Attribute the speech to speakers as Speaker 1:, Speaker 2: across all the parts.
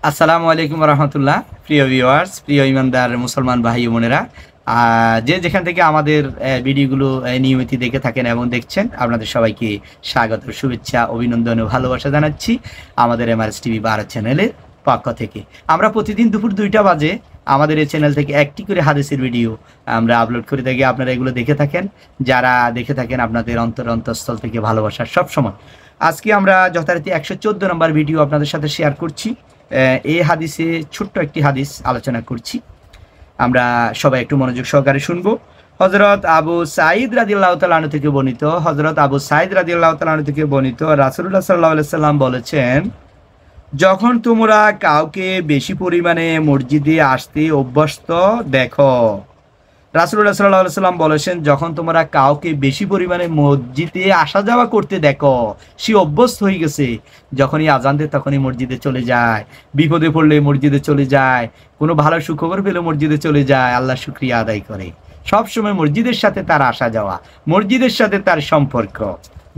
Speaker 1: আসসালামু আলাইকুম রহমতুল্লাহ। প্রিয় ভিউয়ার্স, প্রিয় ইমানদার মুসলমান ভাই বোনেরা, যে যেখান থেকে আমাদের ভিডিওগুলো নিয়মিত দেখে থাকেন এবং দেখছেন, আপনাদের সবাইকে স্বাগত, শুভেচ্ছা, অভিনন্দন ও ভালোবাসা জানাচ্ছি আমাদের এমআরএস টিভি 12 চ্যানেলের পক্ষ থেকে। আমরা প্রতিদিন দুপুর 2টা বাজে আমাদের এই চ্যানেল থেকে একটি করে হাদিসের ভিডিও আমরা আপলোড করে থাকি। আপনারা এগুলো দেখে থাকেন, যারা দেখে থাকেন আপনাদের অন্তঃস্থল থেকে ভালোবাসা সবসময়। আজকে আমরা যথারীতি 114 নম্বর ভিডিও আপনাদের সাথে শেয়ার করছি। এই হাদিসে ছোট্ট একটি হাদিস আলোচনা করছি, আমরা সবাই একটু মনোযোগ সহকারে শুনবো। হযরত আবু সাঈদ রাদিয়াল্লাহু তাআলা আনহু থেকে বর্ণিত, হযরত আবু সাঈদ রাদিয়াল্লাহু তাআলা আনহু থেকে বর্ণিত, রাসূলুল্লাহ সাল্লাল্লাহু আলাইহি সাল্লাম বলেছেন, যখন তোমরা কাউকে বেশি পরিমাণে মসজিদে আসতে অভ্যস্ত দেখো, রাসূলুল্লাহ সাল্লাল্লাহু আলাইহি সাল্লাম বলেছেন, যখন তোমরা কাউকে বেশি পরিমাণে মসজিদে আসা যাওয়া করতে দেখো, সে অভ্যস্ত হয়ে গেছে, যখনই আজান দেয় তখনই মসজিদে চলে যায়, বিপদে পড়লে মসজিদে চলে যায়, কোনো ভালো সুখবর পেলে মসজিদে চলে যায়, আল্লাহ শুকরিয়া আদায় করে। সবসময় মসজিদের সাথে তার আসা যাওয়া, মসজিদের সাথে তার সম্পর্ক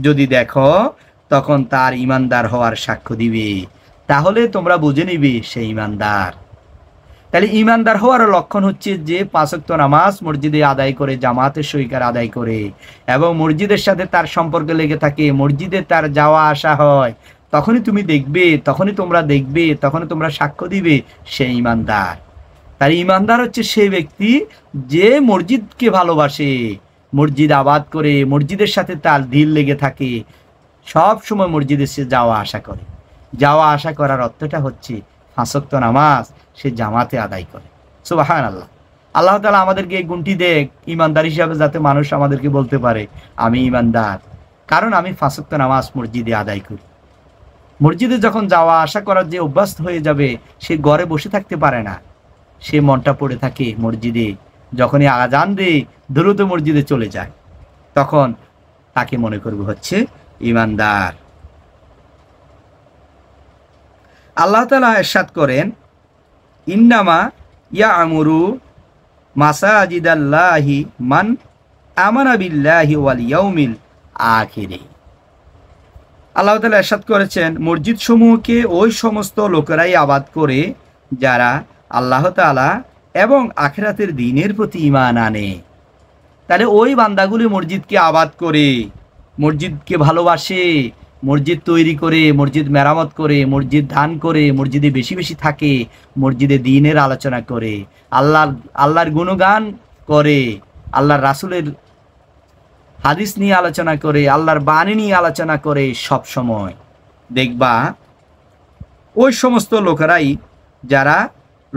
Speaker 1: যদি দেখো, তখন তার ইমানদার হওয়ার সাক্ষ্য দিবে। তাহলে তোমরা বুঝে নিবে সে ইমানদার। তাহলে ইমানদার হওয়ার লক্ষণ হচ্ছে যে 5 ওয়াক্ত নামাজ মসজিদে আদায় করে, জামাতের সহিকার আদায় করে এবং মসজিদের সাথে তার সম্পর্ক লেগে থাকে, মসজিদে তার যাওয়া আসা হয়, তখনই তুমি দেখবে, তখনই তোমরা দেখবে, তখনই তোমরা সাক্ষ্য দিবে সে ইমানদার। তার ইমানদার হচ্ছে সেই ব্যক্তি যে মসজিদকে ভালোবাসে, মসজিদ আবাদ করে, মসজিদের সাথে তার দিল লেগে থাকে, সব সময় মসজিদে সে যাওয়া আসা করে। যাওয়া আসা করার অর্থটা হচ্ছে 5 ওয়াক্ত নামাজ সে জামাতে আদায় করে। সুবহানাল্লাহ। আল্লাহ তাআলা আমাদেরকে এই গুণটি দেখ, ইমানদার হিসাবে যাতে মানুষ আমাদেরকে বলতে পারে আমি ইমানদার, কারণ আমি 5 ওয়াক্ত নামাজ মসজিদে আদায় করি। মসজিদে যখন যাওয়া আসা করার যে অভ্যাস হয়ে যাবে, সে ঘরে বসে থাকতে পারে না, সে মনটা পড়ে থাকে মসজিদে। যখনই আজান দেয় দ্রুত মসজিদে চলে যায়, তখন তাকে মনে করবে হচ্ছে ইমানদার। আল্লাহ তাআলা ইরশাদ করেন, ইন্নামা ইয়া'মুরু মাসাজিদাল্লাহি মান আমানা বিল্লাহি ওয়াল ইয়াউমিল আখির। আল্লাহ তাআলা ইরশাদ করেছেন, মসজিদ সমূহকে ওই সমস্ত লোকেরাই আবাদ করে যারা আল্লাহ তাআলা এবং আখিরাতের দিনের প্রতি ঈমান আনে। তাহলে ওই বান্দাগুলি মসজিদকে আবাদ করে, মসজিদকে ভালোবাসে, মসজিদ তৈরি করে, মসজিদ মেরামত করে, মসজিদ দান করে, মসজিদে বেশি বেশি থাকে, মসজিদে দ্বীনের আলোচনা করে, আল্লাহর গুণগান করে, আল্লাহর রাসূলের হাদিস নিয়ে আলোচনা করে, আল্লাহর বাণী নিয়ে আলোচনা করে। সব সময় দেখবা ওই সমস্ত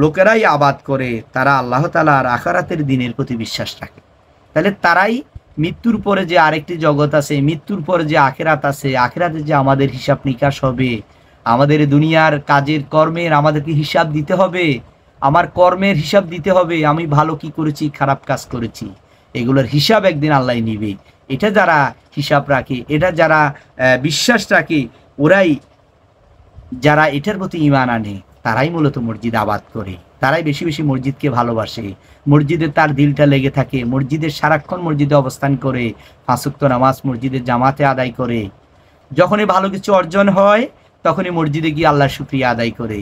Speaker 1: লোকেরাই আবাদ করে, তারা আল্লাহ তাআলার আখিরাতের দিনের প্রতি বিশ্বাস রাখে। তাহলে তারাই মৃত্যুর পরে যে আরেকটি জগৎ আছে, মৃত্যুর পরে যে আখিরাত আছে, আখিরাতে যে আমাদের হিসাব নিকাশ হবে, আমাদের দুনিয়ার কাজের কর্মের আমাদেরকে হিসাব দিতে হবে, আমার কর্মের হিসাব দিতে হবে, আমি ভালো কি করেছি, খারাপ কাজ করেছি, এগুলোর হিসাব একদিন আল্লাহ নিবে। এটা যারা হিসাব রাখে, এটা যারা বিশ্বাস রাখে, ওরাই, যারা এটার প্রতি ঈমান আনে, তারাই মূলত মসজিদ আবাদ করে, তারাই বেশি বেশি মসজিদকে ভালোবাসে, মসজিদে তার দিলটা লেগে থাকে, মসজিদের সারাক্ষণ মসজিদে অবস্থান করে, 5 ওয়াক্ত নামাজ মসজিদের জামাতে আদায় করে। যখনই ভালো কিছু অর্জন হয় তখনই মসজিদে গিয়ে আল্লাহর শুকরিয়া আদায় করে,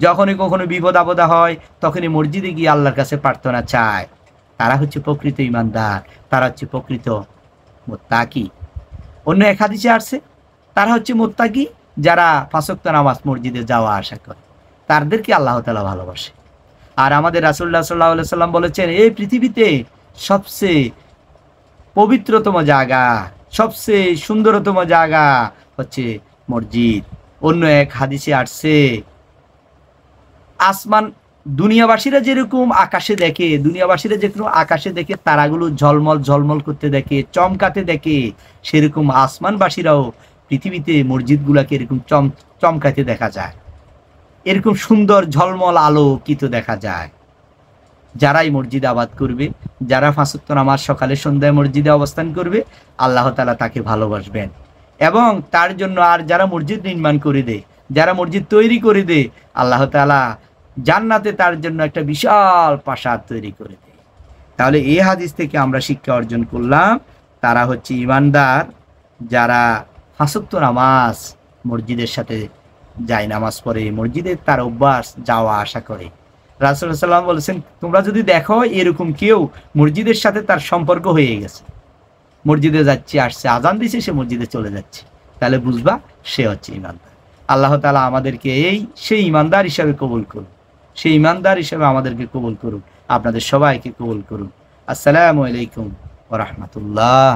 Speaker 1: যখনই কখনো বিপদ আপদা হয় তখনই মসজিদে গিয়ে আল্লাহর কাছে প্রার্থনা চায়। তারা হচ্ছে প্রকৃত ঈমানদার, তারা হচ্ছে প্রকৃত মুত্তাকি। অন্য এক হাদিসে আসছে, তারা হচ্ছে মুত্তাকি যারা 5 ওয়াক্ত নামাজ মসজিদে যাওয়া আসা করে, তাদেরকে আল্লাহ তাআলা ভালোবাসে। আর আমাদের রাসূলুল্লাহ সাল্লাল্লাহু আলাইহি সাল্লাম বলেছেন, এই পৃথিবীতে সবচেয়ে পবিত্রতম জায়গা, সবচেয়ে সুন্দরতম জায়গা হচ্ছে মসজিদ। অন্য এক হাদিসে আসছে, আসমান, দুনিয়াবাসীরা যেরকম আকাশে দেখে, দুনিয়াবাসীরা যেরকম আকাশে দেখে তারাগুলো ঝলমল ঝলমল করতে দেখে, চমকাতে দেখে, সেরকম আসমানবাসীরাও পৃথিবীতে মসজিদগুলোকে এরকম চমকাতে দেখা যায়, এরকম সুন্দর ঝলমল আলোকিত দেখা যায়। যারাই মসজিদ আবাদ করবে, যারা 5 ওয়াক্ত নামাজ সকালে সন্ধ্যায় মসজিদে অবস্থান করবে, আল্লাহ তাআলা তাকে ভালোবাসবেন। এবং তার জন্য, আর যারা মসজিদ নির্মাণ করে দেয়, যারা মসজিদ তৈরি করে দেয়, আল্লাহ তাআলা জান্নাতে তার জন্য একটা বিশাল প্রাসাদ তৈরি করে দেয়। তাহলে এই হাদিস থেকে আমরা শিক্ষা অর্জন করলাম, তারা হচ্ছে ইমানদার যারা 5 ওয়াক্ত নামাজ মসজিদের সাথে যায় নামাজ পড়ে, মসজিদে তার অভ্যাস, যাওয়া আসা করে। রাসূলুল্লাহ সাল্লাল্লাহু আলাইহি ওয়াসাল্লাম বলেছেন, তোমরা যদি দেখো এরকম কেউ মসজিদের সাথে তার সম্পর্ক হয়ে গেছে, মসজিদে যাচ্ছে, আসছে, আজান দিছে, সে মসজিদে চলে যাচ্ছে, তাহলে বুঝবা সে হচ্ছে ইমানদার। আল্লাহ তাআলা আমাদেরকে সেই ইমানদার হিসাবে কবুল করুন, সেই ইমানদার হিসাবে আমাদেরকে কবুল করুন, আপনাদের সবাইকে কবুল করুন। আসসালামু আলাইকুম ওয়া রাহমাতুল্লাহ।